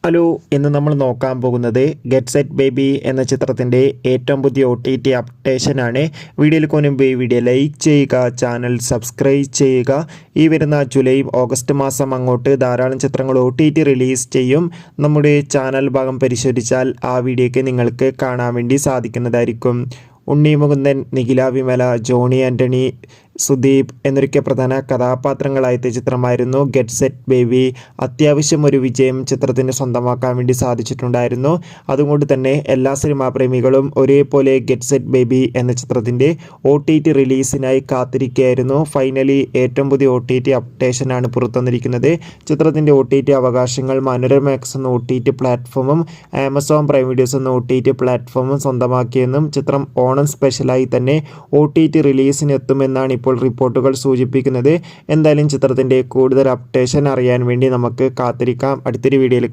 Hello, ഇന്ന് നമ്മൾ നോക്കാൻ പോകുന്നത് ഗെറ്റ് സെറ്റ് ബേബി എന്ന ചിത്രത്തിൻ്റെ ഏറ്റവും പുതിയ OTT അപ്ഡേഷനാണ്. വീഡിയോയിൽ മുൻപ് വീഡിയോ ലൈക്ക് ചെയ്യുക, ചാനൽ സബ്സ്ക്രൈബ് ചെയ്യുക. ഈ വരുന്ന ജൂലൈ ഓഗസ്റ്റ് മാസം അങ്ങോട്ട് ധാരാളം ചിത്രങ്ങൾ OTT റിലീസ് ചെയ്യും. നമ്മുടെ ചാനൽ ഭാഗം പരിശോധിച്ചാൽ ആ വീഡിയോയ്ക്ക് നിങ്ങൾക്ക് കാണാൻ വേണ്ടി സാധിക്കുന്നതായിരിക്കും. ഉണ്ണി മുകുന്ദൻ, നിഖില വിമല, ജോണി ആൻ്റണി, സുദീപ് എന്നൊക്കെ പ്രധാന കഥാപാത്രങ്ങളായ ചിത്രമായിരുന്നു ഗെറ്റ് സെറ്റ് ബേബി. അത്യാവശ്യം ഒരു വിജയം ചിത്രത്തിന് സ്വന്തമാക്കാൻ വേണ്ടി സാധിച്ചിട്ടുണ്ടായിരുന്നു. അതുകൊണ്ട് തന്നെ എല്ലാ സിനിമാ പ്രേമികളും ഒരേപോലെ ഗെറ്റ് സെറ്റ് ബേബി എന്ന ചിത്രത്തിൻ്റെ OTT റിലീസിനായി കാത്തിരിക്കുകയായിരുന്നു. ഫൈനലി ഏറ്റവും പുതിയ OTT അപ്ഡേഷനാണ് പുറത്തുവന്നിരിക്കുന്നത്. ചിത്രത്തിൻ്റെ OTT അവകാശങ്ങൾ മനോരമാക്സ് എന്ന OTT പ്ലാറ്റ്ഫോമും ആമസോൺ പ്രൈം വീഡിയോസ് എന്ന OTT പ്ലാറ്റ്ഫോമും സ്വന്തമാക്കിയെന്നും ചിത്രം ഓണം സ്പെഷ്യലായി തന്നെ OTT റിലീസിനെത്തുമെന്നാണ് ഇപ്പോൾ റിപ്പോർട്ടുകൾ സൂചിപ്പിക്കുന്നത്. എന്തായാലും ചിത്രത്തിൻ്റെ കൂടുതൽ അപ്ഡേഷൻ അറിയാൻ വേണ്ടി നമുക്ക് കാത്തിരിക്കാം. അടുത്തൊരു വീഡിയോയിൽ